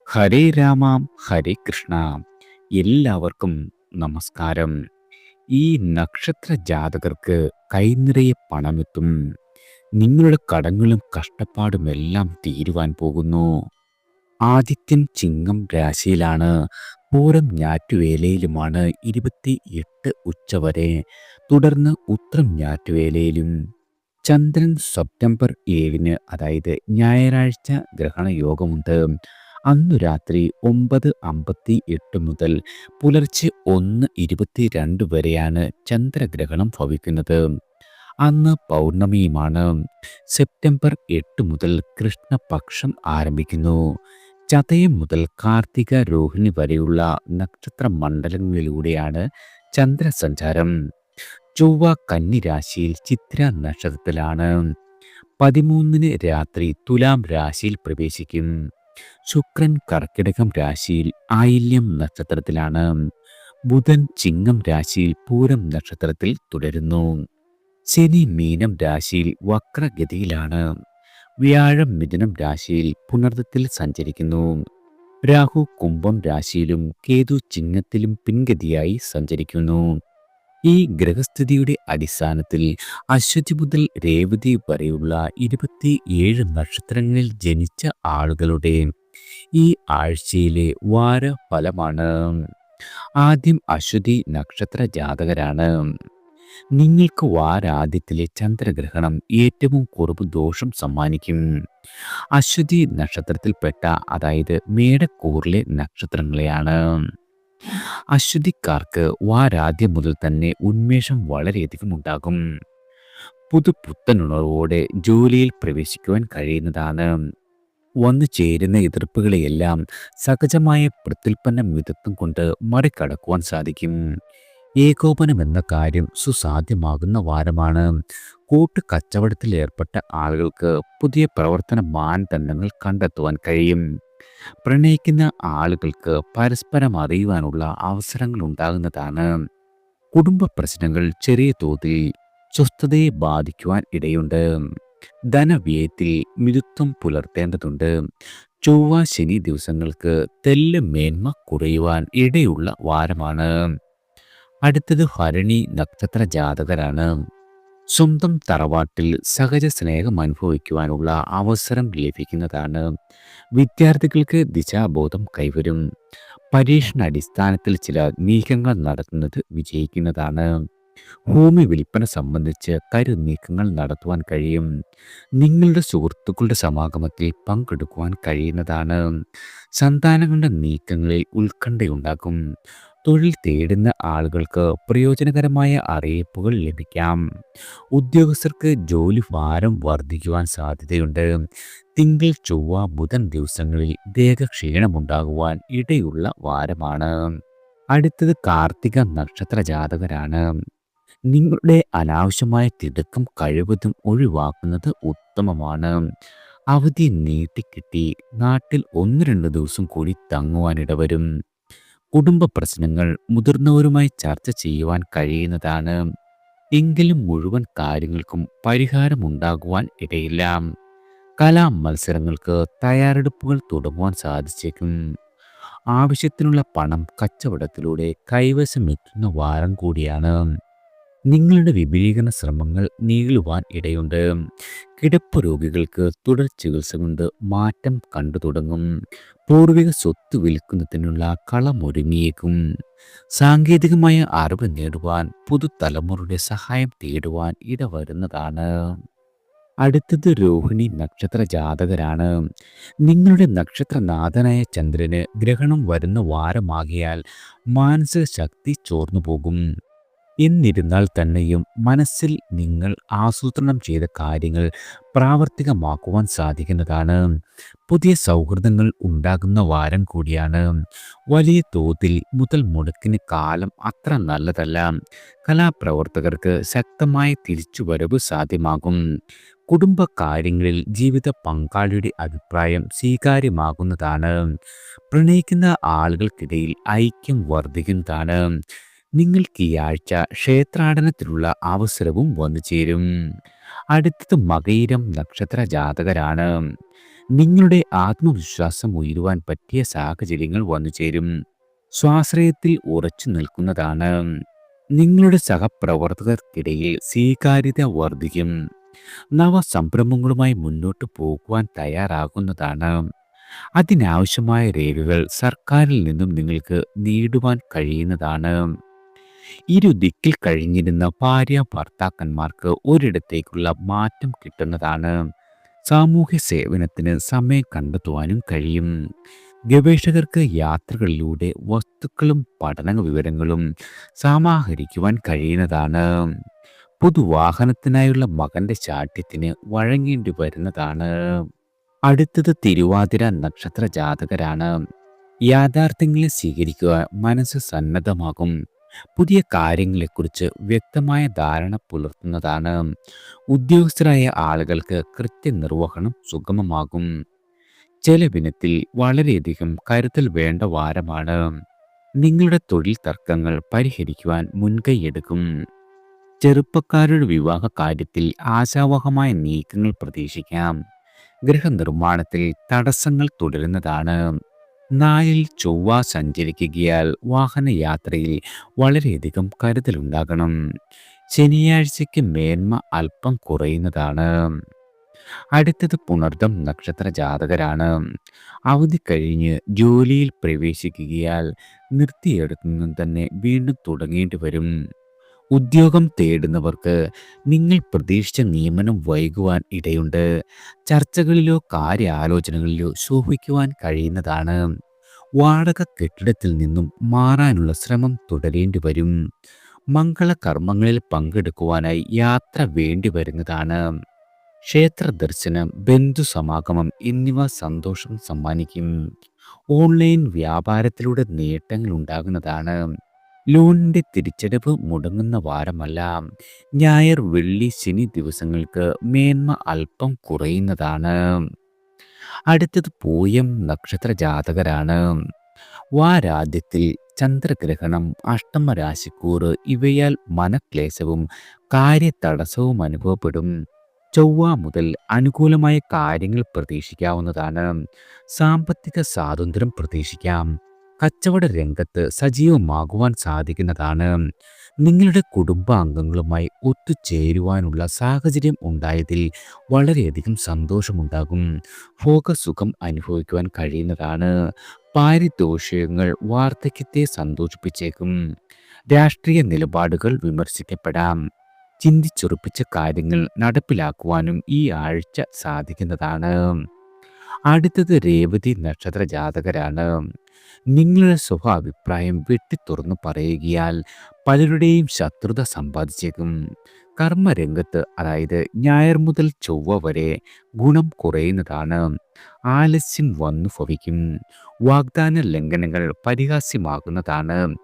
ഹരേ രാമ ഹരേ കൃഷ്ണ. എല്ലാവർക്കും നമസ്കാരം. ഈ നക്ഷത്ര ജാതകർക്ക് കൈനിറയെ പണമെത്തും. നിങ്ങളുടെ കടങ്ങളും കഷ്ടപ്പാടുമെല്ലാം തീരുവാൻ പോകുന്നു. ആദിത്യൻ ചിങ്ങം രാശിയിലാണ്. പൂരം ഞാറ്റുവേലയിലുമാണ് 28 ഉച്ചവരെ. തുടർന്ന് ഉത്രം ഞാറ്റുവേലയിലും. ചന്ദ്രൻ സെപ്റ്റംബർ 7-ന്, അതായത് ഞായറാഴ്ച ഗ്രഹണയോഗമുണ്ട്. അന്നു രാത്രി 9:58 മുതൽ പുലർച്ചെ 1:22 വരെയാണ് ചന്ദ്രഗ്രഹണം ഭവിക്കുന്നത്. അന്ന് പൗർണമിയുമാണ്. സെപ്റ്റംബർ 8 മുതൽ കൃഷ്ണപക്ഷം ആരംഭിക്കുന്നു. ചതയം മുതൽ കാർത്തിക രോഹിണി വരെയുള്ള നക്ഷത്ര മണ്ഡലങ്ങളിലൂടെയാണ് ചന്ദ്രസഞ്ചാരം. ചൊവ്വ കന്നി രാശിയിൽ ചിത്ര നക്ഷത്രത്തിലാണ്. 13-ന് രാത്രി തുലാം രാശിയിൽ പ്രവേശിക്കും. ശുക്രൻ കർക്കിടകം രാശിയിൽ ആയില്യം നക്ഷത്രത്തിലാണ്. ബുധൻ ചിങ്ങം രാശിയിൽ പൂരം നക്ഷത്രത്തിൽ തുടരുന്നു. ശനി മീനം രാശിയിൽ വക്രഗതിയിലാണ്. വ്യാഴം മിഥുനം രാശിയിൽ പുണർദത്തിൽ സഞ്ചരിക്കുന്നു. രാഹു കുംഭം രാശിയിലും കേതു ചിങ്ങത്തിലും പിൻഗതിയായി സഞ്ചരിക്കുന്നു. ഈ ഗ്രഹസ്ഥിതിയുടെ അടിസ്ഥാനത്തിൽ അശ്വതി മുതൽ രേവതി വരെയുള്ള 27 നക്ഷത്രങ്ങളിൽ ജനിച്ച ആളുകളുടെ ഈ ആഴ്ചയിലെ വാരഫലമാണ്. ആദ്യം അശ്വതി നക്ഷത്ര ജാതകരാണ്. നിങ്ങൾക്ക് വാരാദ്യത്തിലെ ചന്ദ്രഗ്രഹണം ഏറ്റവും കുറവ് ദോഷം സമ്മാനിക്കും. അശ്വതി നക്ഷത്രത്തിൽപ്പെട്ട, അതായത് മേടക്കൂറിലെ നക്ഷത്രങ്ങളെയാണ്. അശ്വതിക്കാർക്ക് വാരാദ്യം മുതൽ തന്നെ ഉന്മേഷം വളരെയധികം ഉണ്ടാകും. പുത്തനുണർവോടെ ജോലിയിൽ പ്രവേശിക്കുവാൻ കഴിയുന്നതാണ്. വന്നു ചേരുന്ന എതിർപ്പുകളെയെല്ലാം സഹജമായ പ്രത്യുൽപ്പന്ന മിതത്വം കൊണ്ട് മറികടക്കുവാൻ സാധിക്കും. ഏകോപനം എന്ന കാര്യം സുസാധ്യമാകുന്ന വാരമാണ്. കൂട്ടുകച്ചവടത്തിൽ ഏർപ്പെട്ട ആളുകൾക്ക് പുതിയ പ്രവർത്തന മാനദണ്ഡങ്ങൾ കണ്ടെത്തുവാൻ കഴിയും. പ്രണയിക്കുന്ന ആളുകൾക്ക് പരസ്പരം അറിയുവാനുള്ള അവസരങ്ങൾ ഉണ്ടാകുന്നതാണ്. കുടുംബ പ്രശ്നങ്ങൾ ചെറിയ തോതിൽ സ്വസ്ഥതയെ ബാധിക്കുവാൻ ഇടയുണ്ട്. ധനവ്യയത്തിൽ മിതത്വം പുലർത്തേണ്ടതുണ്ട്. ചൊവ്വ ശനി ദിവസങ്ങൾക്ക് തെല്ല് മേന്മ കുറയുവാൻ ഇടയുള്ള വാരമാണ്. അടുത്തത് ഭരണി നക്ഷത്ര ജാതകരാണ്. സ്വന്തം തറവാട്ടിൽ സഹജ സ്നേഹം അനുഭവിക്കുവാനുള്ള അവസരം ലഭിക്കുന്നതാണ്. വിദ്യാർത്ഥികൾക്ക് ദിശാബോധം കൈവരും. പരീക്ഷണാടിസ്ഥാനത്തിൽ ചില നീക്കങ്ങൾ നടത്തുന്നത് വിജയിക്കുന്നതാണ്. ഭൂമി വിൽപ്പന സംബന്ധിച്ച് നീക്കങ്ങൾ നടത്തുവാൻ കഴിയും. നിങ്ങളുടെ സുഹൃത്തുക്കളുടെ സമാഗമത്തിൽ പങ്കെടുക്കുവാൻ കഴിയുന്നതാണ്. സന്താനങ്ങളുടെ നീക്കങ്ങളിൽ ഉത്കണ്ഠയുണ്ടാകും. തൊഴിൽ തേടുന്ന ആളുകൾക്ക് പ്രയോജനകരമായ അറിയിപ്പുകൾ ലഭിക്കാം. ഉദ്യോഗസ്ഥർക്ക് ജോലി ഭാരം വർദ്ധിക്കുവാൻ സാധ്യതയുണ്ട്. തിങ്കൾ ചൊവ്വ ബുധൻ ദിവസങ്ങളിൽ ദേഹക്ഷീണമുണ്ടാകുവാൻ ഇടയുള്ള വാരമാണ്. അടുത്തത് കാർത്തിക നക്ഷത്ര ജാതകരാണ്. നിങ്ങളുടെ അനാവശ്യമായ തിടുക്കം കഴിവതും ഒഴിവാക്കുന്നത് ഉത്തമമാണ്. അവധി നീട്ടിക്കിട്ടി നാട്ടിൽ 1-2 ദിവസം കൂടി തങ്ങുവാനിടവരും. കുടുംബ പ്രശ്നങ്ങൾ മുതിർന്നവരുമായി ചർച്ച ചെയ്യുവാൻ കഴിയുന്നതാണ്. എങ്കിലും മുഴുവൻ കാര്യങ്ങൾക്കും പരിഹാരമുണ്ടാകുവാൻ ഇടയില്ല. കലാ മത്സരങ്ങൾക്ക് തയ്യാറെടുപ്പുകൾ തുടങ്ങുവാൻ സാധിച്ചേക്കും. ആവശ്യത്തിനുള്ള പണം കച്ചവടത്തിലൂടെ കൈവശമെത്തുന്ന വാരം കൂടിയാണ്. നിങ്ങളുടെ വിപുലീകരണ ശ്രമങ്ങൾ നീളുവാൻ ഇടയുണ്ട്. കിടപ്പ് രോഗികൾക്ക് തുടർ ചികിത്സ കൊണ്ട് മാറ്റം കണ്ടു തുടങ്ങും. പൂർവിക സ്വത്ത് വിൽക്കുന്നതിനുള്ള കളമൊരുങ്ങിയേക്കും. സാങ്കേതികമായ അറിവ് നേടുവാൻ പുതുതലമുറയുടെ സഹായം തേടുവാൻ ഇടവരുന്നതാണ്. അടുത്തത് രോഹിണി നക്ഷത്ര ജാതകരാണ്. നിങ്ങളുടെ നക്ഷത്രനാഥനായ ചന്ദ്രന് ഗ്രഹണം വരുന്ന വാരമാകിയാൽ മാനസിക ശക്തി ചോർന്നു പോകും. എന്നിരുന്നാൽ തന്നെയും മനസ്സിൽ നിങ്ങൾ ആസൂത്രണം ചെയ്ത കാര്യങ്ങൾ പ്രാവർത്തികമാക്കുവാൻ സാധിക്കുന്നതാണ്. പുതിയ സൗഹൃദങ്ങൾ ഉണ്ടാകുന്ന വാരം കൂടിയാണ്. വലിയ തോതിൽ മുതൽ മുടക്കിന് കാലം അത്ര നല്ലതല്ല. കലാപ്രവർത്തകർക്ക് ശക്തമായ തിരിച്ചുവരവ് സാധ്യമാകും. കുടുംബ കാര്യങ്ങളിൽ ജീവിത പങ്കാളിയുടെ അഭിപ്രായം സ്വീകാര്യമാകുന്നതാണ്. പ്രണയിക്കുന്ന ആളുകൾക്കിടയിൽ ഐക്യം വർദ്ധിക്കുന്നതാണ്. നിങ്ങൾക്ക് ഈ ആഴ്ച ക്ഷേത്രാടനത്തിനുള്ള അവസരവും വന്നു ചേരും. അടുത്തത് മകയിരം നക്ഷത്ര ജാതകരാണ്. നിങ്ങളുടെ ആത്മവിശ്വാസം ഉയരുവാൻ പറ്റിയ സാഹചര്യങ്ങൾ വന്നു ചേരും. സ്വാശ്രയത്തിൽ ഉറച്ചു നിൽക്കുന്നതാണ്. നിങ്ങളുടെ സഹപ്രവർത്തകർക്കിടയിൽ സ്വീകാര്യത വർദ്ധിക്കും. നവസംരംഭങ്ങളുമായി മുന്നോട്ട് പോകുവാൻ തയ്യാറാകുന്നതാണ്. അതിനാവശ്യമായ രേഖകൾ സർക്കാരിൽ നിന്നും നിങ്ങൾക്ക് നേടുവാൻ കഴിയുന്നതാണ്. ഇരുദിക്കിൽ കഴിഞ്ഞിരുന്ന ഭാര്യ ഭർത്താക്കന്മാർക്ക് ഒരിടത്തേക്കുള്ള മാറ്റം കിട്ടുന്നതാണ്. സാമൂഹ്യ സേവനത്തിന് സമയം കണ്ടെത്തുവാനും കഴിയും. ഗവേഷകർക്ക് യാത്രകളിലൂടെ വസ്തുക്കളും പഠന വിവരങ്ങളും സമാഹരിക്കുവാൻ കഴിയുന്നതാണ്. പൊതുവാഹനത്തിനായുള്ള മകന്റെ ശാഠ്യത്തിന് വഴങ്ങേണ്ടി വരുന്നതാണ്. അടുത്തത് തിരുവാതിര നക്ഷത്ര ജാതകരാണ്. യാഥാർത്ഥ്യങ്ങളെ സ്വീകരിക്കുക മനസ്സ് സന്നദ്ധമാകും. പുതിയ കാര്യങ്ങളെക്കുറിച്ച് വ്യക്തമായ ധാരണ പുലർത്തുന്നതാണ്. ഉദ്യോഗസ്ഥരായ ആളുകൾക്ക് കൃത്യനിർവഹണം സുഗമമാകും. ചെലവിനത്തിൽ വളരെയധികം കരുതൽ വേണ്ട വാരമാണ്. നിങ്ങളുടെ തൊഴിൽ തർക്കങ്ങൾ പരിഹരിക്കുവാൻ മുൻകൈയെടുക്കും. ചെറുപ്പക്കാരുടെ വിവാഹ കാര്യത്തിൽ ആശാവഹമായ നീക്കങ്ങൾ പ്രതീക്ഷിക്കാം. ഗൃഹനിർമ്മാണത്തിൽ തടസ്സങ്ങൾ തുടരുന്നതാണ്. നാലിൽ ചൊവ്വ സഞ്ചരിക്കുകയാൽ വാഹനയാത്രയിൽ വളരെയധികം കരുതലുണ്ടാകണം. ശനിയാഴ്ചയ്ക്ക് മേന്മ അല്പം കുറയുന്നതാണ്. അടുത്തത് പുണർദം നക്ഷത്ര ജാതകരാണ്. അവധി കഴിഞ്ഞ് ജോലിയിൽ പ്രവേശിക്കുകയാൽ നിർത്തിയെടുത്തുനിന്നും തന്നെ വീണ്ടും തുടങ്ങേണ്ടി വരും. ഉദ്യോഗം തേടുന്നവർക്ക് നിങ്ങൾ പ്രതീക്ഷിച്ച നിയമനം വൈകുവാൻ ഇടയുണ്ട്. ചർച്ചകളിലോ കാര്യാലോചനകളിലോ ശോഭിക്കുവാൻ കഴിയുന്നതാണ്. വാടക കെട്ടിടത്തിൽ നിന്നും മാറാനുള്ള ശ്രമം തുടരേണ്ടി വരും. മംഗളകർമ്മങ്ങളിൽ പങ്കെടുക്കുവാനായി യാത്ര വേണ്ടി വരുന്നതാണ്. ക്ഷേത്ര ദർശനം, ബന്ധുസമാഗമം എന്നിവ സന്തോഷം സമ്മാനിക്കും. ഓൺലൈൻ വ്യാപാരത്തിലൂടെ നേട്ടങ്ങൾ ഉണ്ടാകുന്നതാണ്. ലോണിന്റെ തിരിച്ചടവ് മുടങ്ങുന്ന വാരമല്ല. ഞായർ, വെള്ളി, ശനി ദിവസങ്ങൾക്ക് മേന്മ അല്പം കുറയുന്നതാണ്. അടുത്തത് പൂയം നക്ഷത്ര ജാതകരാണ്. വാരാദ്യത്തിൽ ചന്ദ്രഗ്രഹണം, അഷ്ടമരാശിക്കൂറ് ഇവയാൽ മനക്ലേശവും കാര്യതടസ്സവും അനുഭവപ്പെടും. ചൊവ്വ മുതൽ അനുകൂലമായ കാര്യങ്ങൾ പ്രതീക്ഷിക്കാവുന്നതാണ്. സാമ്പത്തിക സ്വാതന്ത്ര്യം പ്രതീക്ഷിക്കാം. കച്ചവട രംഗത്ത് സജീവമാകുവാൻ സാധിക്കുന്നതാണ്. നിങ്ങളുടെ കുടുംബാംഗങ്ങളുമായി ഒത്തുചേരുവാനുള്ള സാഹചര്യം ഉണ്ടായതിൽ വളരെയധികം സന്തോഷമുണ്ടാകും. ഭോഗസുഖം അനുഭവിക്കുവാൻ കഴിയുന്നതാണ്. പാരിതോഷികങ്ങൾ വാർദ്ധക്യത്തെ സന്തോഷിപ്പിച്ചേക്കും. രാഷ്ട്രീയ നിലപാടുകൾ വിമർശിക്കപ്പെടാം. ചിന്തിച്ചുറപ്പിച്ച കാര്യങ്ങൾ നടപ്പിലാക്കുവാനും ഈ ആഴ്ച സാധിക്കുന്നതാണ്. അടുത്തത് രേവതി നക്ഷത്ര ജാതകരാണ്. നിങ്ങളുടെ സ്വഭാഭിപ്രായം വെട്ടിത്തുറന്നു പറയുകയാൽ പലരുടെയും ശത്രുത സമ്പാദിച്ചേക്കും. കർമ്മരംഗത്ത്, അതായത് ഞായർ മുതൽ ചൊവ്വ വരെ ഗുണം കുറയുന്നതാണ്. ആലസ്യം വന്നു ഭവിക്കും. വാഗ്ദാന ലംഘനങ്ങൾ പരിഹാസ്യമാകുന്നതാണ്.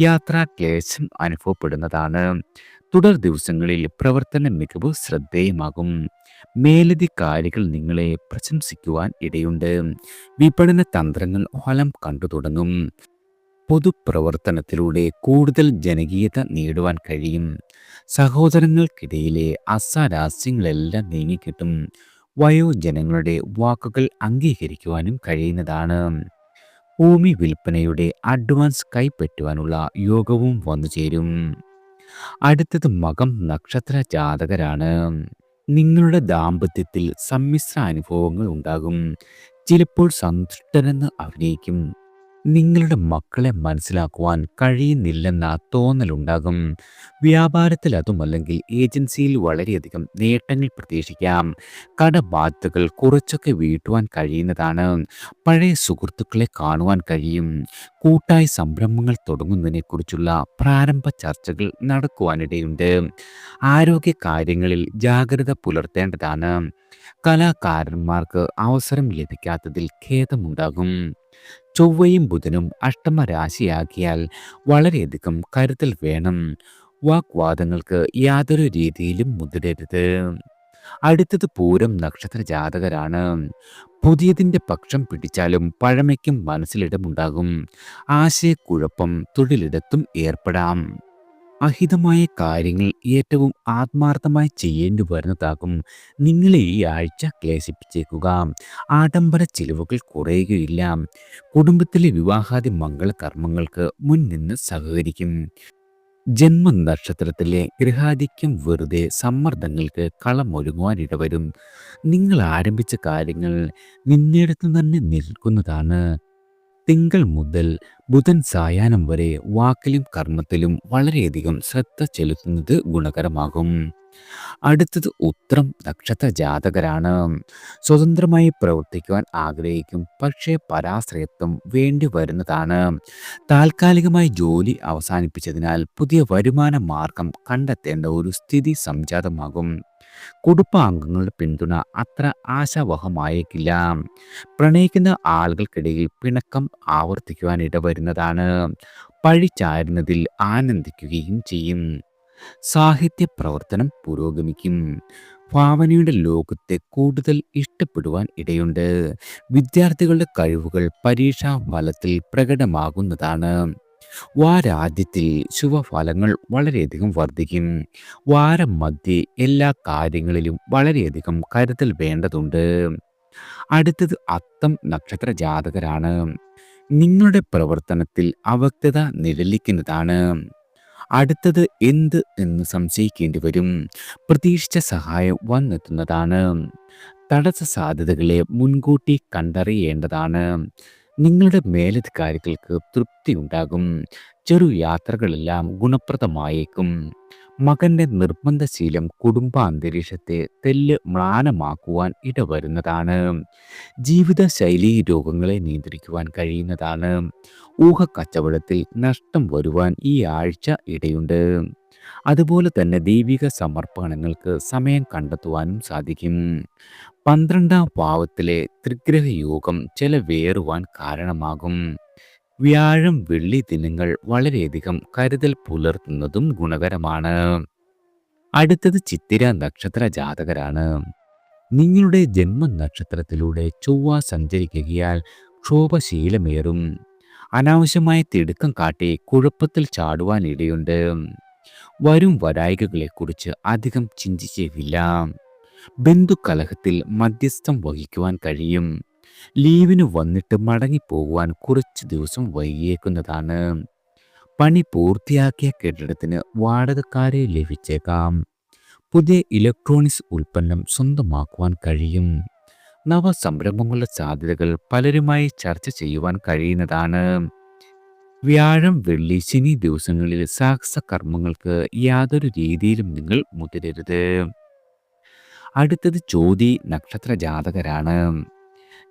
യാത്രാക്ലേശം അനുഭവപ്പെടുന്നതാണ്. തുടർ ദിവസങ്ങളിൽ പ്രവർത്തന മികവ് ശ്രദ്ധേയമാകും. മേലധികാരികൾ നിങ്ങളെ പ്രശംസിക്കുവാൻ ഇടയുണ്ട്. വിപണന തന്ത്രങ്ങൾ ഫലം കണ്ടു തുടങ്ങും. പൊതുപ്രവർത്തനത്തിലൂടെ കൂടുതൽ ജനകീയത നേടുവാൻ കഴിയും. സഹോദരങ്ങൾക്കിടയിലെ അസ്വാരസ്യങ്ങളെല്ലാം നീങ്ങിക്കിട്ടും. വയോജനങ്ങളുടെ വാക്കുകൾ അംഗീകരിക്കുവാനും കഴിയുന്നതാണ്. ഭൂമി വിൽപ്പനയുടെ അഡ്വാൻസ് കൈപ്പറ്റുവാനുള്ള യോഗവും വന്നു ചേരും. അടുത്തത് മകം നക്ഷത്ര ജാതകരാണ്. നിങ്ങളുടെ ദാമ്പത്യത്തിൽ സമ്മിശ്ര അനുഭവങ്ങൾ ഉണ്ടാകും. ചിലപ്പോൾ സന്തുഷ്ടരെന്ന് അഭിനയിക്കും. നിങ്ങളുടെ മക്കളെ മനസ്സിലാക്കുവാൻ കഴിയുന്നില്ലെന്ന തോന്നലുണ്ടാകും. വ്യാപാരത്തിൽ അതുമല്ലെങ്കിൽ ഏജൻസിയിൽ വളരെയധികം നേട്ടങ്ങൾ പ്രതീക്ഷിക്കാം. കടബാധ്യതകൾ കുറച്ചൊക്കെ വീട്ടുവാൻ കഴിയുന്നതാണ്. പഴയ സുഹൃത്തുക്കളെ കാണുവാൻ കഴിയും. കൂട്ടായ സംരംഭങ്ങൾ തുടങ്ങുന്നതിനെക്കുറിച്ചുള്ള പ്രാരംഭ ചർച്ചകൾ നടക്കുവാനിടയുണ്ട്. ആരോഗ്യ കാര്യങ്ങളിൽ ജാഗ്രത പുലർത്തേണ്ടതാണ്. കലാകാരന്മാർക്ക് അവസരം ലഭിക്കാത്തതിൽ ഖേദമുണ്ടാകും. ചൊവ്വയും ബുധനും അഷ്ടമരാശിയാക്കിയാൽ വളരെയധികം കരുതൽ വേണം. വാഗ്വാദങ്ങൾക്ക് യാതൊരു രീതിയിലും മുതിരരുത്. അടുത്തത് പൂരം നക്ഷത്ര ജാതകരാണ്. പുതിയതിൻ്റെ പക്ഷം പിടിച്ചാലും പഴമയ്ക്കും മനസ്സിലിടമുണ്ടാകും. ആശയക്കുഴപ്പം തൊഴിലിടത്തും ഏർപ്പെടാം. അഹിതമായ കാര്യങ്ങൾ ഏറ്റവും ആത്മാർത്ഥമായി ചെയ്യേണ്ടി വരുന്നതാകും നിങ്ങളെ ഈ ആഴ്ച ക്ലേശിപ്പിച്ചേക്കുക. ആഡംബര ചിലവുകൾ കുറയുകയില്ല. കുടുംബത്തിലെ വിവാഹാദി മംഗളകർമ്മങ്ങൾക്ക് മുൻനിന്ന് സഹകരിക്കും. ജന്മനക്ഷത്രത്തിലെ ഗ്രഹാധിക്യം വെറുതെ സമ്മർദ്ദങ്ങൾക്ക് കളമൊരുങ്ങുവാൻ ഇടവരും. നിങ്ങൾ ആരംഭിച്ച കാര്യങ്ങൾ നിന്നിടത്ത് തന്നെ നിൽക്കുന്നതാണ്. തിങ്കൾ മുതൽ ബുധൻ സായാഹ്നം വരെ വാക്കിലും കർമ്മത്തിലും വളരെയധികം ശ്രദ്ധ ചെലുത്തുന്നത് ഗുണകരമാകും. അടുത്തത് ഉത്രം നക്ഷത്ര ജാതകരാണ്. സ്വതന്ത്രമായി പ്രവർത്തിക്കുവാൻ ആഗ്രഹിക്കും, പക്ഷേ പരാശ്രയത്വം വേണ്ടി വരുന്നതാണ്. താൽക്കാലികമായി ജോലി അവസാനിപ്പിച്ചതിനാൽ പുതിയ വരുമാന മാർഗം കണ്ടെത്തേണ്ട ഒരു സ്ഥിതി സംജാതമാകും. കുടുംബാംഗങ്ങളുടെ പിന്തുണ അത്ര ആശാവഹമായേക്കില്ല. പ്രണയിക്കുന്ന ആളുകൾക്കിടയിൽ പിണക്കം ആവർത്തിക്കുവാൻ ഇടവരുന്നതാണ്. പഴിചാരുന്നതിൽ ആനന്ദിക്കുകയും ചെയ്യും. സാഹിത്യ പ്രവർത്തനം പുരോഗമിക്കും. ഭാവനയുടെ ലോകത്തെ കൂടുതൽ ഇഷ്ടപ്പെടുവാൻ ഇടയുണ്ട്. വിദ്യാർത്ഥികളുടെ കഴിവുകൾ പരീക്ഷാ ഫലത്തിൽ പ്രകടമാകുന്നതാണ്. വാരാദ്യത്തിൽ ശുഭഫലങ്ങൾ വളരെയധികം വർദ്ധിക്കും. വാരം മധ്യേ എല്ലാ കാര്യങ്ങളിലും വളരെയധികം കരുതൽ വേണ്ടതുണ്ട്. അടുത്തത് അത്തം നക്ഷത്ര ജാതകരാണ്. നിങ്ങളുടെ പ്രവർത്തനത്തിൽ അവ്യക്തത നിഴലിക്കുന്നതാണ്. അടുത്തത് എന്ത് എന്ന് സംശയിക്കേണ്ടി വരും. പ്രതീക്ഷിച്ച സഹായം വന്നെത്തുന്നതാണ്. തടസ്സ സാധ്യതകളെ മുൻകൂട്ടി കണ്ടറിയേണ്ടതാണ്. നിങ്ങളുടെ മേലധികാരികൾക്ക് തൃപ്തി ഉണ്ടാകും. ചെറു യാത്രകളെല്ലാം ഗുണപ്രദമായേക്കും. മകന്റെ നിർബന്ധശീലം കുടുംബാന്തരീക്ഷത്തെ തെല്ല് മ്ലാനമാക്കുവാൻ ഇടവരുന്നതാണ്. ജീവിതശൈലീ രോഗങ്ങളെ നിയന്ത്രിക്കുവാൻ കഴിയുന്നതാണ്. ഊഹക്കച്ചവടത്തിൽ നഷ്ടം വരുവാൻ ഈ ആഴ്ച ഇടയുണ്ട്. അതുപോലെ തന്നെ ദൈവിക സമർപ്പണങ്ങൾക്ക് സമയം കണ്ടെത്തുവാനും സാധിക്കും. 12ാം ഭാവത്തിലെ ത്രിഗ്രഹ യോഗം ചെലവേറുവാൻ കാരണമാകും. വ്യാഴം വെള്ളി ദിനങ്ങൾ വളരെയധികം കരുതൽ പുലർത്തുന്നതും ഗുണകരമാണ്. അടുത്തത് ചിത്തിര നക്ഷത്ര ജാതകരാണ്. നിങ്ങളുടെ ജന്മനക്ഷത്രത്തിലൂടെ ചൊവ്വ സഞ്ചരിക്കുകയാൽ ക്ഷോഭശീലമേറും. അനാവശ്യമായ തിടുക്കം കാട്ടി കുഴപ്പത്തിൽ ചാടുവാൻ ഇടയുണ്ട്. വരും വരായികകളെക്കുറിച്ച് അധികം ചിന്തിച്ചേക്കില്ല. ബന്ധുകലഹത്തിൽ മധ്യസ്ഥം വഹിക്കുവാൻ കഴിയും. ലീവിന് വന്നിട്ട് മടങ്ങിപ്പോകുവാൻ കുറച്ച് ദിവസം വൈകിയേക്കുന്നതാണ്. പണി പൂർത്തിയാക്കിയ കെട്ടിടത്തിന് വാടകക്കാരെ ലഭിച്ചേക്കാം. പുതിയ ഇലക്ട്രോണിക്സ് ഉൽപ്പന്നം സ്വന്തമാക്കുവാൻ കഴിയും. നവസംരംഭങ്ങളുടെ സാധ്യതകൾ പലരുമായി ചർച്ച ചെയ്യുവാൻ കഴിയുന്നതാണ്. വ്യാഴം വെള്ളി ശനി ദിവസങ്ങളിൽ സാഹസ കർമ്മങ്ങൾക്ക് യാതൊരു രീതിയിലും നിങ്ങൾ മുതിരരുത്. അടുത്തത് ചോതി നക്ഷത്ര ജാതകരാണ്.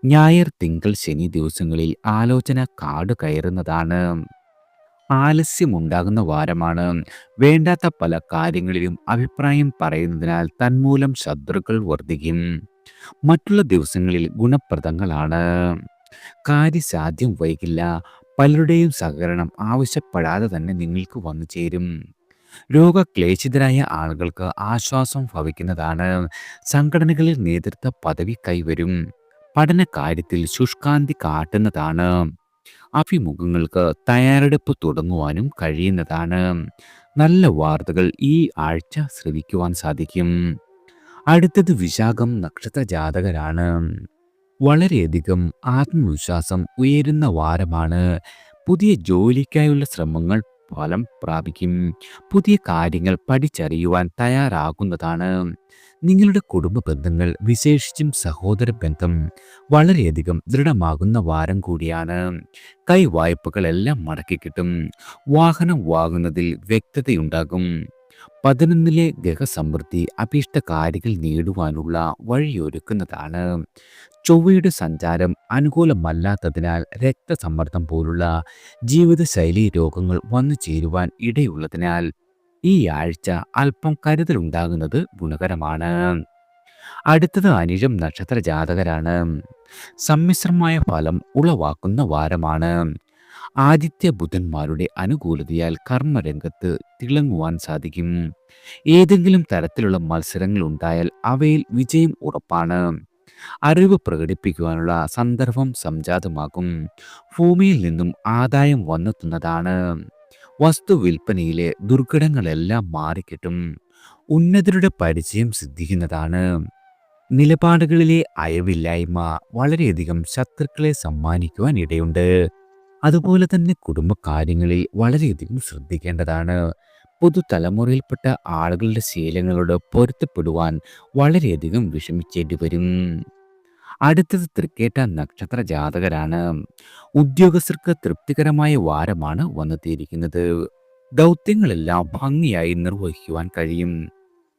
ഞായർ തിങ്കൾ ശനി ദിവസങ്ങളിൽ ആലോചന കാട് കയറുന്നതാണ്. ആലസ്യമുണ്ടാകുന്ന വാരമാണ്. വേണ്ടാത്ത പല കാര്യങ്ങളിലും അഭിപ്രായം പറയുന്നതിനാൽ തന്മൂലം ശത്രുക്കൾ വർദ്ധിക്കും. മറ്റുള്ള ദിവസങ്ങളിൽ ഗുണപ്രദങ്ങളാണ്. കാര്യസാധ്യം വൈകില്ല. പലരുടെയും സഹകരണം ആവശ്യപ്പെടാതെ തന്നെ നിങ്ങൾക്ക് വന്നു ചേരും. രോഗക്ലേശിതരായ ആളുകൾക്ക് ആശ്വാസം ഭവിക്കുന്നതാണ്. സംഘടനകളിൽ നേതൃത്വ പദവി കൈവരും. പഠന കാര്യത്തിൽ ശുഷ്കാന്തി കാട്ടുന്നതാണ്. അഭിമുഖങ്ങൾക്ക് തയ്യാറെടുപ്പ് തുടങ്ങുവാനും കഴിയുന്നതാണ്. നല്ല വാർത്തകൾ ഈ ആഴ്ച ശ്രവിക്കുവാൻ സാധിക്കും. അടുത്തത് വിശാഖം നക്ഷത്ര ജാതകരാണ്. വളരെയധികം ആത്മവിശ്വാസം ഉയരുന്ന വാരമാണ്. പുതിയ ജോലിക്കായുള്ള ശ്രമങ്ങൾ ഫലം പ്രാപിക്കും. പുതിയ കാര്യങ്ങൾ പഠിച്ചറിയുവാൻ തയ്യാറാകുന്നതാണ്. നിങ്ങളുടെ കുടുംബ ബന്ധങ്ങൾ, വിശേഷിച്ചും സഹോദര ബന്ധം വളരെയധികം ദൃഢമാകുന്ന വാരം കൂടിയാണ്. കൈവായ്പകളെല്ലാം മടക്കി കിട്ടും. വാഹനം വാങ്ങുന്നതിൽ വ്യക്തതയുണ്ടാകും. 11ലെ ഗ്രഹസമൃദ്ധി അഭീഷ്ട കാര്യങ്ങൾ നേടുവാനുള്ള വഴിയൊരുക്കുന്നതാണ്. ചൊവ്വയുടെ സഞ്ചാരം അനുകൂലമല്ലാത്തതിനാൽ രക്തസമ്മർദ്ദം പോലുള്ള ജീവിതശൈലീ രോഗങ്ങൾ വന്നു ചേരുവാൻ ഇടയുള്ളതിനാൽ ഈ ആഴ്ച അല്പം കരുതലുണ്ടാകുന്നത് ഗുണകരമാണ്. അടുത്തത് അനിഴം നക്ഷത്ര ജാതകരാണ്. സമ്മിശ്രമായ ഫലം ഉളവാക്കുന്ന വാരമാണ്. ആദിത്യ ബുധന്മാരുടെ അനുകൂലതയാൽ കർമ്മരംഗത്ത് തിളങ്ങുവാൻ സാധിക്കും. ഏതെങ്കിലും തരത്തിലുള്ള മത്സരങ്ങൾ ഉണ്ടായാൽ അവയിൽ വിജയം ഉറപ്പാണ്. അറിവ് പ്രകടിപ്പിക്കുവാനുള്ള സന്ദർഭം സംജാതമാകും. ഭൂമിയിൽ നിന്നും ആദായം വന്നെത്തുന്നതാണ്. വസ്തു വിൽപ്പനയിലെ ദുർഘടങ്ങളെല്ലാം മാറിക്കിട്ടും. ഉന്നതരുടെ പരിചയം സിദ്ധിക്കുന്നതാണ്. നിലപാടുകളിലെ അയവില്ലായ്മ വളരെയധികം ശത്രുക്കളെ സമ്മാനിക്കുവാൻ ഇടയുണ്ട്. അതുപോലെ തന്നെ കുടുംബകാര്യങ്ങളിൽ വളരെയധികം ശ്രദ്ധിക്കേണ്ടതാണ്. പുതുതലമുറയിൽപ്പെട്ട ആളുകളുടെ ശീലങ്ങളോട് പൊരുത്തപ്പെടുവാൻ വളരെയധികം വിഷമിക്കേണ്ടി വരും. അടുത്തത് തൃക്കേട്ട നക്ഷത്ര ജാതകരാണ്. ഉദ്യോഗസ്ഥർക്ക് തൃപ്തികരമായ വാരമാണ് വന്നെത്തിയിരിക്കുന്നത്. ദൗത്യങ്ങളെല്ലാം ഭംഗിയായി നിർവഹിക്കുവാൻ കഴിയും.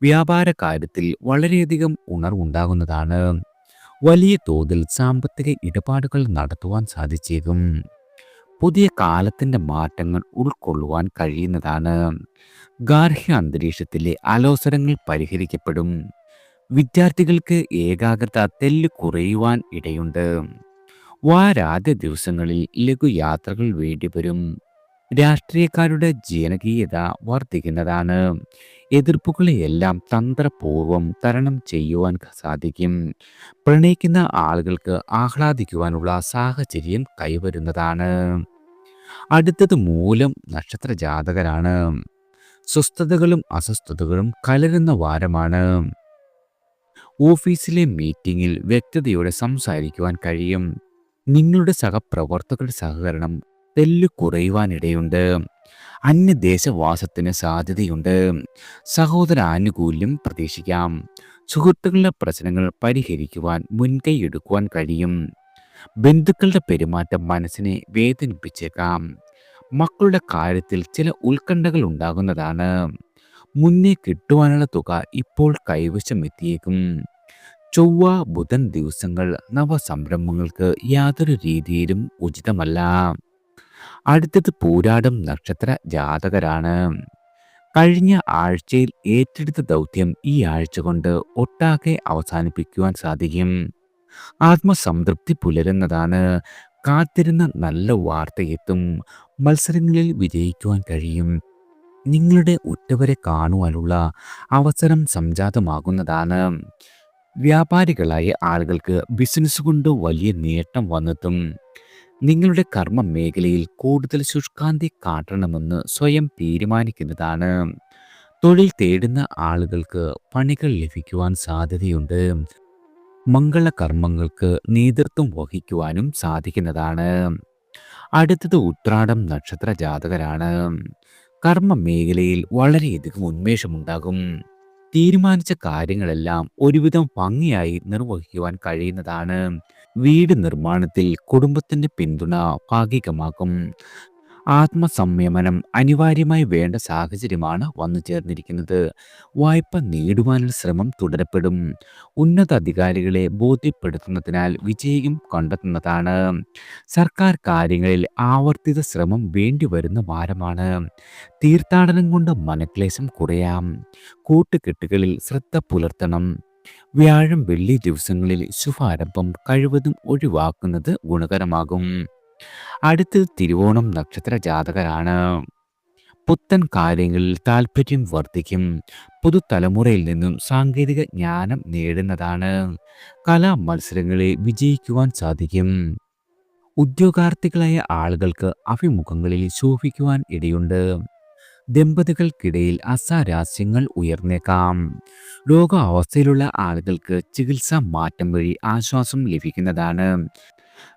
വ്യാപാര കാര്യത്തിൽ വളരെയധികം ഉണർവുണ്ടാകുന്നതാണ്. വലിയ തോതിൽ സാമ്പത്തിക ഇടപാടുകൾ നടത്തുവാൻ സാധിച്ചേക്കും. പുതിയ കാലത്തിന്റെ മാറ്റങ്ങൾ ഉൾക്കൊള്ളുവാൻ കഴിയുന്നതാണ്. ഗാർഹിക അന്തരീക്ഷത്തിലെ അലോസരങ്ങൾ പരിഹരിക്കപ്പെടും. വിദ്യാർത്ഥികൾക്ക് ഏകാഗ്രത തെല്ല് കുറയുവാൻ ഇടയുണ്ട്. വാരാദ്യ ദിവസങ്ങളിൽ ലഘുയാത്രകൾ വേണ്ടിവരും. രാഷ്ട്രീയക്കാരുടെ ജനകീയത വർദ്ധിക്കുന്നതാണ്. എതിർപ്പുകളെയെല്ലാം തന്ത്രപൂർവം തരണം ചെയ്യുവാൻ സാധിക്കും. പ്രണയിക്കുന്ന ആളുകൾക്ക് ആഹ്ലാദിക്കുവാനുള്ള സാഹചര്യം കൈവരുന്നതാണ്. അടുത്തത് മൂലം നക്ഷത്ര ജാതകരാണ്. സ്വസ്ഥതകളും അസ്വസ്ഥതകളും കലരുന്ന വാരമാണ്. ഓഫീസിലെ മീറ്റിംഗിൽ വ്യക്തതയോടെ സംസാരിക്കുവാൻ കഴിയും. നിങ്ങളുടെ സഹപ്രവർത്തകരുടെ സഹകരണം തെല്ലു കുറയുവാനിടയുണ്ട്. അന്യദേശവാസത്തിന് സാധ്യതയുണ്ട്. സഹോദര ആനുകൂല്യം പ്രതീക്ഷിക്കാം. സുഹൃത്തുക്കളുടെ പ്രശ്നങ്ങൾ പരിഹരിക്കുവാൻ മുൻകൈ എടുക്കുവാൻ കഴിയും. ബന്ധുക്കളുടെ പെരുമാറ്റം മനസ്സിനെ വേദനിപ്പിച്ചേക്കാം. മക്കളുടെ കാര്യത്തിൽ ചില ഉത്കണ്ഠകൾ ഉണ്ടാകുന്നതാണ്. മുന്നേ കിട്ടുവാനുള്ള തുക ഇപ്പോൾ കൈവശം എത്തിയേക്കും. ചൊവ്വ ബുധൻ ദിവസങ്ങൾ നവസംരംഭങ്ങൾക്ക് യാതൊരു രീതിയിലും ഉചിതമല്ല. അടുത്തത് പൂരാടം നക്ഷത്ര ജാതകരാണ്. കഴിഞ്ഞ ആഴ്ചയിൽ ഏറ്റെടുത്ത ദൗത്യം ഈ ആഴ്ച കൊണ്ട് ഒട്ടാകെ അവസാനിപ്പിക്കുവാൻ സാധിക്കും. ആത്മസംതൃപ്തി പുലരുന്നതാണ്. കാത്തിരുന്ന നല്ല വാർത്തയെത്തും. മത്സരങ്ങളിൽ വിജയിക്കുവാൻ കഴിയും. നിങ്ങളുടെ ഉറ്റവരെ കാണുവാനുള്ള അവസരം സംജാതമാകുന്നതാണ്. വ്യാപാരികളായ ആളുകൾക്ക് ബിസിനസ് കൊണ്ട് വലിയ നേട്ടം വന്നെത്തും. നിങ്ങളുടെ കർമ്മ മേഖലയിൽ കൂടുതൽ ശുഷ്കാന്തി കാട്ടണമെന്ന് സ്വയം തീരുമാനിക്കുന്നതാണ്. തൊഴിൽ തേടുന്ന ആളുകൾക്ക് പണികൾ ലഭിക്കുവാൻ സാധ്യതയുണ്ട്. മംഗളകർമ്മങ്ങൾക്ക് നേതൃത്വം വഹിക്കുവാനും സാധിക്കുന്നതാണ്. അടുത്തത് ഉത്രാടം നക്ഷത്ര ജാതകരാണ്. കർമ്മ മേഖലയിൽ വളരെയധികം ഉന്മേഷമുണ്ടാകും. തീരുമാനിച്ച കാര്യങ്ങളെല്ലാം ഒരുവിധം ഭംഗിയായി നിർവഹിക്കുവാൻ കഴിയുന്നതാണ്. വീട് നിർമ്മാണത്തിൽ കുടുംബത്തിന്റെ പിന്തുണ ഭാഗികമാക്കും. ആത്മസംയമനം അനിവാര്യമായി വേണ്ട സാഹചര്യമാണ് വന്നു ചേർന്നിരിക്കുന്നത്. വായ്പ നേടുവാനുള്ള ശ്രമം തുടരപ്പെടും. ഉന്നത അധികാരികളെ ബോധ്യപ്പെടുത്തുന്നതിനാൽ വിജയം കണ്ടെത്തുന്നതാണ്. സർക്കാർ കാര്യങ്ങളിൽ ആവർത്തിത ശ്രമം വേണ്ടിവരുന്ന വാരമാണ്. തീർത്ഥാടനം കൊണ്ട് മനക്ലേശം കുറയാം. കൂട്ടുകെട്ടുകളിൽ ശ്രദ്ധ പുലർത്തണം. വ്യാഴം വെള്ളി ദിവസങ്ങളിൽ ശുഭാരംഭം കഴിവതും ഒഴിവാക്കുന്നത് ഗുണകരമാകും. അടുത്തത് തിരുവോണം നക്ഷത്ര ജാതകരാണ്. പുത്തൻ കാര്യങ്ങളിൽ താല്പര്യം വർദ്ധിക്കും. പുതുതലമുറയിൽ നിന്നും സാങ്കേതിക ജ്ഞാനം നേടുന്നതാണ്. കലാ മത്സരങ്ങളിൽ വിജയിക്കുവാൻ സാധിക്കും. ഉദ്യോഗാർത്ഥികളായ ആളുകൾക്ക് അഭിമുഖങ്ങളിൽ ശോഭിക്കുവാൻ ഇടയുണ്ട്. ദമ്പതികൾക്കിടയിൽ അസാരാസ്യങ്ങൾ ഉയർന്നേക്കാം. രോഗാവസ്ഥയിലുള്ള ആളുകൾക്ക് ചികിത്സാ മാറ്റം വഴി ആശ്വാസം ലഭിക്കുന്നതാണ്.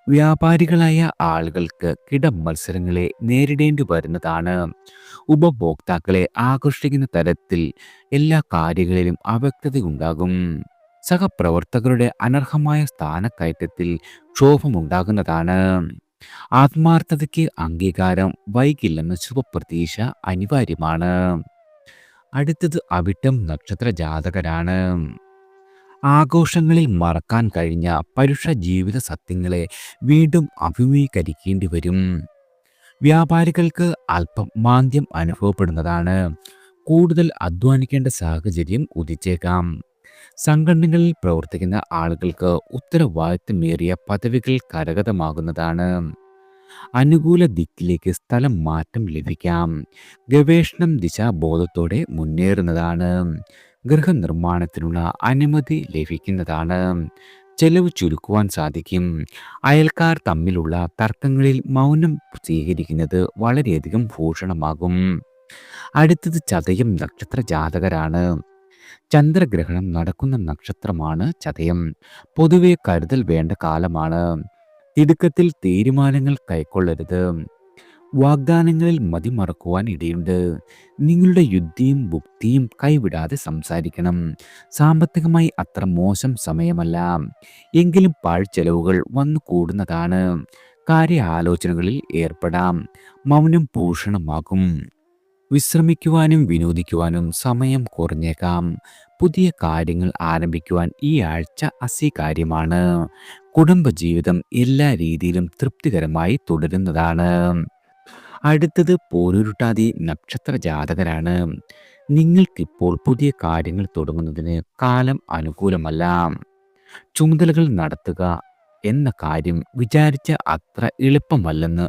വ്യാപാരികളായ ആളുകൾക്ക് കിടമത്സരങ്ങളെ നേരിടേണ്ടി വരുന്നതാണ്. ഉപഭോക്താക്കളെ ആകർഷിക്കുന്ന തരത്തിൽ എല്ലാ കാര്യങ്ങളിലും അവ്യക്തതയുണ്ടാകും. സഹപ്രവർത്തകരുടെ അനർഹമായ സ്ഥാനക്കയറ്റത്തിൽ ക്ഷോഭമുണ്ടാകുന്നതാണ്. ആത്മാർത്ഥതയ്ക്ക് അംഗീകാരം വൈകില്ലെന്ന ശുഭപ്രതീക്ഷ അനിവാര്യമാണ്. അടുത്തത് അവിട്ടം നക്ഷത്ര ജാതകരാണ്. ആഘോഷങ്ങളിൽ മറക്കാൻ കഴിഞ്ഞ പരുഷ ജീവിത സത്യങ്ങളെ വീണ്ടും അഭിമുഖീകരിക്കേണ്ടി വരും. വ്യാപാരികൾക്ക് അല്പം മാന്ദ്യം അനുഭവപ്പെടുന്നതാണ്. കൂടുതൽ അധ്വാനിക്കേണ്ട സാഹചര്യം ഉദിച്ചേക്കാം. സംഘടനകളിൽ പ്രവർത്തിക്കുന്ന ആളുകൾക്ക് ഉത്തരവാദിത്തമേറിയ പദവികൾ കരഗതമാകുന്നതാണ്. അനുകൂല ദിക്കിലേക്ക് സ്ഥലം മാറ്റം ലഭിക്കാം. ഗവേഷണം ദിശാബോധത്തോടെ മുന്നേറുന്നതാണ്. ഗൃഹനിർമ്മാണത്തിനുള്ള അനുമതി ലഭിക്കുന്നതാണ്. ചെലവ് ചുരുക്കുവാൻ സാധിക്കും. അയൽക്കാർ തമ്മിലുള്ള തർക്കങ്ങളിൽ മൗനം സ്വീകരിക്കുന്നത് വളരെയധികം ഭൂഷണമാകും. അടുത്തത് ചതയം നക്ഷത്ര ജാതകരാണ്. ചന്ദ്രഗ്രഹണം നടക്കുന്ന നക്ഷത്രമാണ് ചതയം. പൊതുവെ കരുതൽ വേണ്ട കാലമാണ്. തിടുക്കത്തിൽ തീരുമാനങ്ങൾ കൈക്കൊള്ളരുത്. വാഗ്ദാനങ്ങളിൽ മതിമറക്കുവാൻ ഇടയുണ്ട്. നിങ്ങളുടെ യുക്തിയും ബുദ്ധിയും കൈവിടാതെ സംസാരിക്കണം. സാമ്പത്തികമായി അത്ര മോശം സമയമല്ല. എങ്കിലും പാഴ്ചെലവുകൾ വന്നു കൂടുന്നതാണ്. കാര്യ ആലോചനകളിൽ ഏർപ്പെടാം. മൗനം ഭൂഷണമാകും. വിശ്രമിക്കുവാനും വിനോദിക്കുവാനും സമയം കുറഞ്ഞേക്കാം. പുതിയ കാര്യങ്ങൾ ആരംഭിക്കുവാൻ ഈ ആഴ്ച അസ്വീകാര്യമാണ്. കുടുംബജീവിതം എല്ലാ രീതിയിലും തൃപ്തികരമായി തുടരുന്നതാണ്. അടുത്തത് പോരുരുട്ടാതി നക്ഷത്ര ജാതകരാണ്. നിങ്ങൾക്കിപ്പോൾ പുതിയ കാര്യങ്ങൾ തുടങ്ങുന്നതിന് കാലം അനുകൂലമല്ല. ചുമതലകൾ നടത്തുക എന്ന കാര്യം വിചാരിച്ച അത്ര എളുപ്പമല്ലെന്ന്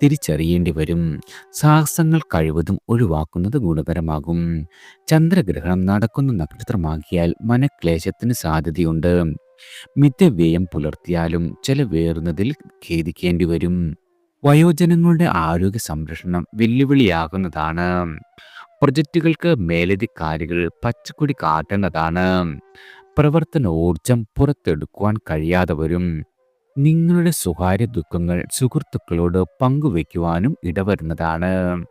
തിരിച്ചറിയേണ്ടി വരും. സാഹസങ്ങൾ കഴിവതും ഒഴിവാക്കുന്നത് ഗുണകരമാകും. ചന്ദ്രഗ്രഹണം നടക്കുന്ന നക്ഷത്രമാക്കിയാൽ മനക്ലേശത്തിന് സാധ്യതയുണ്ട്. മിതവ്യയം പുലർത്തിയാലും ചെലവേറുന്നതിൽ ഖേദിക്കേണ്ടി വരും. വയോജനങ്ങളുടെ ആരോഗ്യ സംരക്ഷണം വെല്ലുവിളിയാകുന്നതാണ്. പ്രൊജക്റ്റുകൾക്ക് മേലധികാരികൾ പച്ചക്കൊടി കാട്ടേണ്ടതാണ്. പ്രവർത്തന ഊർജം പുറത്തെടുക്കുവാൻ കഴിയാതെ വരും. നിങ്ങളുടെ സ്വകാര്യ ദുഃഖങ്ങൾ സുഹൃത്തുക്കളോട് പങ്കുവയ്ക്കുവാനും ഇടവരുന്നതാണ്.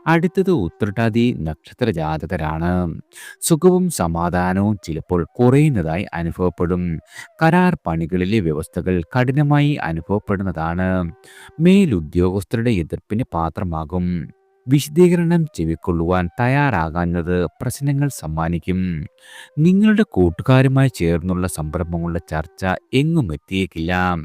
അടുത്തത് ഉത്രട്ടാതി നക്ഷത്ര ജാതകരാണ്. സുഖവും സമാധാനവും ചിലപ്പോൾ കുറയുന്നതായി അനുഭവപ്പെടും. കരാർ പണികളിലെ വ്യവസ്ഥകൾ കഠിനമായി അനുഭവപ്പെടുന്നതാണ്. മേലുദ്യോഗസ്ഥരുടെ എതിർപ്പിന് പാത്രമാകും. വിശദീകരണം ചെവിക്കൊള്ളുവാൻ തയ്യാറാകാഞ്ഞത് പ്രശ്നങ്ങൾ സമ്മാനിക്കും. നിങ്ങളുടെ കൂട്ടുകാരുമായി ചേർന്നുള്ള സംരംഭങ്ങളുടെ ചർച്ച എങ്ങും എത്തിയേക്കില്ല.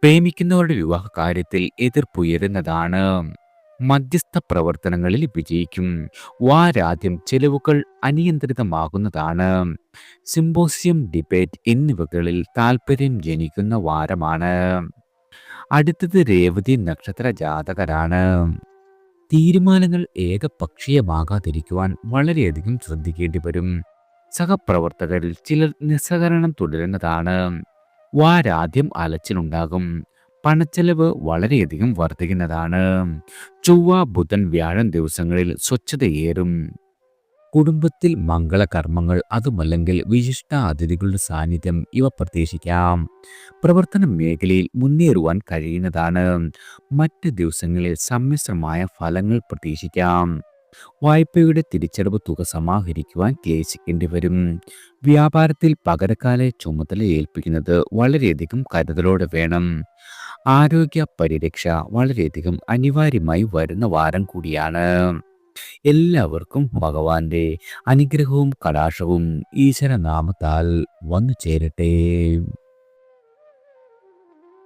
പ്രേമിക്കുന്നവരുടെ വിവാഹ കാര്യത്തിൽ എതിർപ്പുയരുന്നതാണ്. മധ്യസ്ഥ പ്രവർത്തനങ്ങളിൽ വിജയിക്കും. വാരാദ്യം ചെലവുകൾ അനിയന്ത്രിതമാകുന്നതാണ്. സിമ്പോസിയം, ഡിബേറ്റ് എന്നിവകളിൽ താല്പര്യം ജനിക്കുന്ന വാരമാണ്. അടുത്തത് രേവതി നക്ഷത്ര ജാതകരാണ്. തീരുമാനങ്ങൾ ഏകപക്ഷീയമാകാതിരിക്കുവാൻ വളരെയധികം ശ്രദ്ധിക്കേണ്ടി വരും. സഹപ്രവർത്തകരിൽ ചിലർ നിസ്സഹകരണം തുടരുന്നതാണ്. വാരാദ്യം അലച്ചിലുണ്ടാകും. പണച്ചെലവ് വളരെയധികം വർദ്ധിക്കുന്നതാണ്. ചൊവ്വ, ബുധൻ, വ്യാഴം ദിവസങ്ങളിൽ സ്വച്ഛതയേറും. കുടുംബത്തിൽ മംഗളകർമ്മങ്ങൾ അതുമല്ലെങ്കിൽ വിശിഷ്ട അതിഥികളുടെ സാന്നിധ്യം ഇവ പ്രതീക്ഷിക്കാം. പ്രവർത്തന മേഖലയിൽ മുന്നേറുവാൻ കഴിയുന്നതാണ്. മറ്റ് ദിവസങ്ങളിൽ സമ്മിശ്രമായ ഫലങ്ങൾ പ്രതീക്ഷിക്കാം. വായ്പയുടെ തിരിച്ചടവ് തുക സമാഹരിക്കുവാൻ ക്ലേശിക്കേണ്ടി വരും. വ്യാപാരത്തിൽ പകരക്കാരെ ചുമതല ഏൽപ്പിക്കുന്നത് വളരെയധികം കരുതലോടെ വേണം. ആരോഗ്യ പരിരക്ഷ വളരെയധികം അനിവാര്യമായി വരുന്ന വാരം കൂടിയാണ്. എല്ലാവർക്കും ഭഗവാന്റെ അനുഗ്രഹവും കടാക്ഷവും ഈശ്വരനാമത്താൽ വന്നു ചേരട്ടെ.